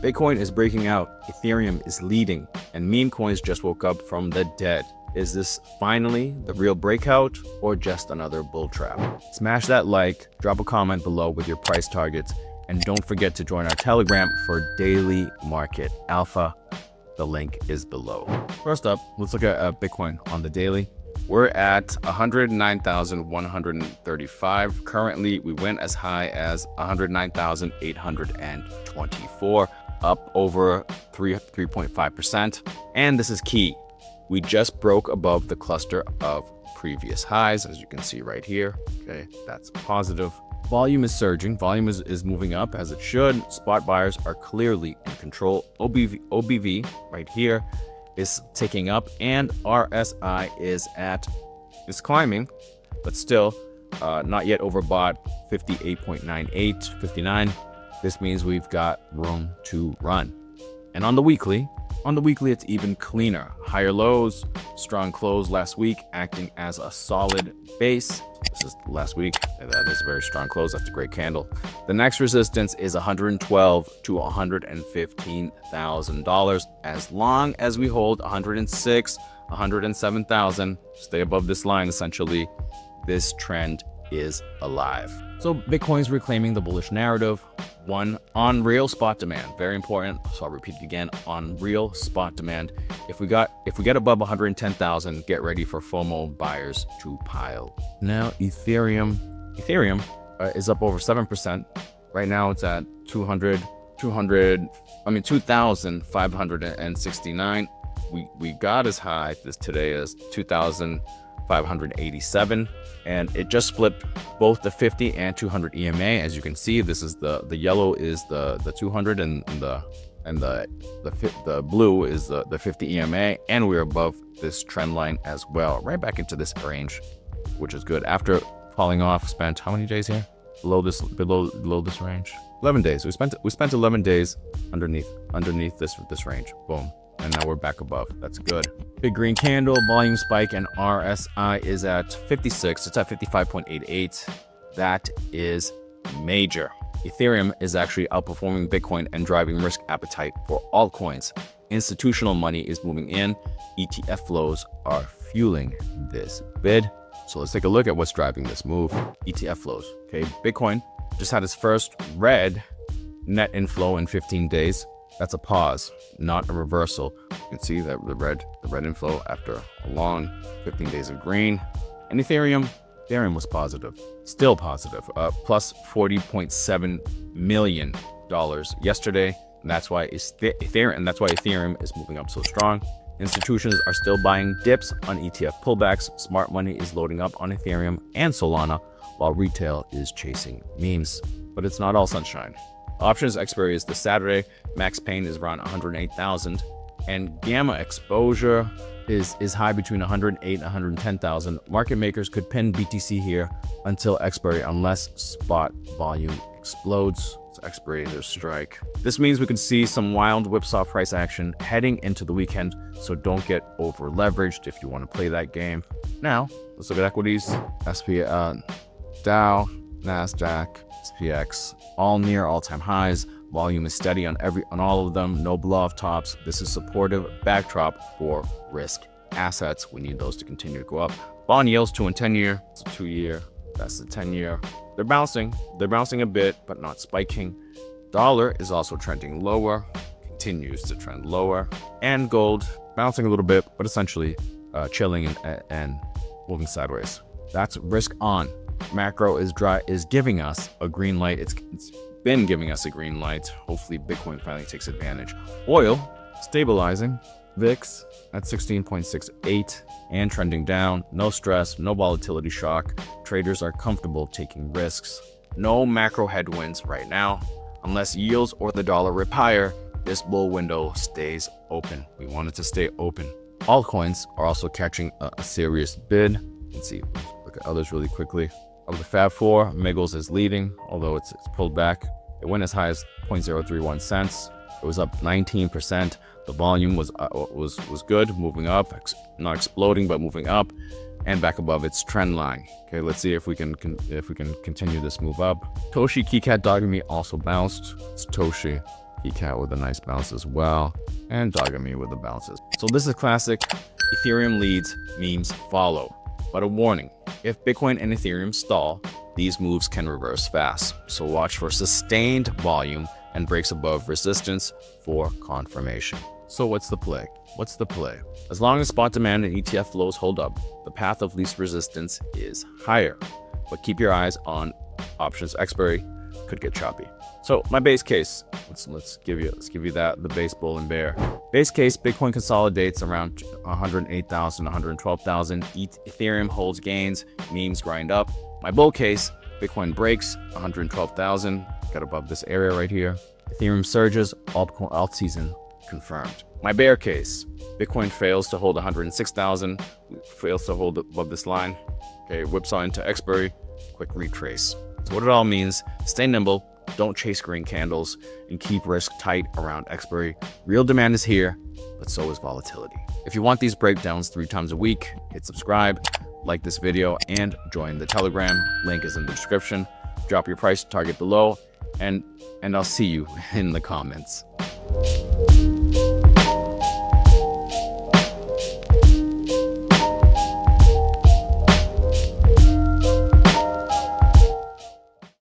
Bitcoin is breaking out, Ethereum is leading, and meme coins just woke up from the dead. Is this finally the real breakout or just another bull trap? Smash that like, drop a comment below with your price targets, and don't forget to join our Telegram for daily market alpha. The link is below. First up, let's look at Bitcoin on the daily. We're at 109,135. Currently, we went as high as 109,824, up over 3.5%. And this is key. We just broke above the cluster of previous highs, as you can see right here. Okay, that's positive. Volume is surging. Volume is moving up as it should. Spot buyers are clearly in control. OBV right here is ticking up, and RSI is climbing, but still not yet overbought. 58.98, 59. This means we've got room to run. And on the weekly, it's even cleaner. Higher lows, strong close last week, acting as a solid base. This is last week. That is a very strong close. That's a great candle. The next resistance is $112,000 to $115,000. As long as we hold 106, 107,000, stay above this line, essentially, this trend is alive. So Bitcoin's reclaiming the bullish narrative. One, on real spot demand, very important. So I'll repeat it again, on real spot demand. If we get above 110,000, get ready for FOMO buyers to pile. Now Ethereum is up over 7%. Right now it's at 2,569. We got as high this today as 2,587, and it just flipped both the 50 and 200 EMA. As you can see, this is the yellow is the 200 and the blue is the 50 EMA, and we're above this trend line as well, right back into this range, which is good. After falling off, spent how many days here below this range? 11 days. We spent 11 days underneath this range. Boom. And now we're back above. That's good. Big green candle, volume spike, and RSI is at 56. It's at 55.88. That is major. Ethereum is actually outperforming Bitcoin and driving risk appetite for altcoins. Institutional money is moving in. ETF flows are fueling this bid. So let's take a look at what's driving this move. ETF flows. Okay, Bitcoin just had its first red net inflow in 15 days. That's a pause, not a reversal. You can see that the red inflow after a long 15 days of green. And Ethereum was positive, still positive, plus $40.7 million yesterday. And that's why Ethereum is moving up so strong. Institutions are still buying dips on ETF pullbacks. Smart money is loading up on Ethereum and Solana, while retail is chasing memes. But it's not all sunshine. Options expiry is this Saturday. Max pain is around 108,000, and gamma exposure is high between 108 and 110,000. Market makers could pin BTC here until expiry unless spot volume explodes. It's expiry, there's strike. This means we could see some wild whipsaw price action heading into the weekend, so don't get over leveraged if you want to play that game. Now let's look at equities. Dow, Nasdaq, SPX, all near all-time highs. Volume is steady on all of them. No blow-off tops. This is supportive backdrop for risk assets. We need those to continue to go up. Bond yields 2 and 10-year. It's a 2-year. That's the 10-year. They're bouncing a bit, but not spiking. Dollar is also trending lower. Continues to trend lower. And gold bouncing a little bit, but essentially chilling and moving sideways. That's risk on. Macro is giving us a green light. It's been giving us a green light. Hopefully Bitcoin finally takes advantage. Oil stabilizing. VIX at 16.68 and trending down. No stress, no volatility shock. Traders are comfortable taking risks. No macro headwinds right now. Unless yields or the dollar rip higher, this bull window stays open. We want it to stay open. Altcoins are also catching a serious bid. Let's see, look at others really quickly. Of the Fab 4, Miggles is leading, although it's pulled back. It went as high as 0.031 cents. It was up 19%. The volume was good, moving up, not exploding, but moving up and back above its trend line. Okay, let's see if we can continue this move up. Toshi KeyCat Dogme also bounced. It's Toshi. Fakeout with a nice bounce as well, and Dogami with the bounces. So this is classic. Ethereum leads, memes follow. But a warning, if Bitcoin and Ethereum stall, these moves can reverse fast. So watch for sustained volume and breaks above resistance for confirmation. So what's the play? What's the play? As long as spot demand and ETF flows hold up, the path of least resistance is higher. But keep your eyes on options expiry, could get choppy. So my base case, let's give you that, the base bull and bear. Base case, Bitcoin consolidates around 108,000, 112,000. Ethereum holds gains, memes grind up. My bull case, Bitcoin breaks 112,000, got above this area right here. Ethereum surges, alt season confirmed. My bear case, Bitcoin fails to hold 106,000, fails to hold above this line. Okay, whipsaw into expiry, quick retrace. So what it all means, stay nimble, don't chase green candles, and keep risk tight around expiry. Real demand is here, but so is volatility. If you want these breakdowns 3 times a week, hit subscribe, like this video, and join the Telegram. Link is in the description. Drop your price target below, and I'll see you in the comments.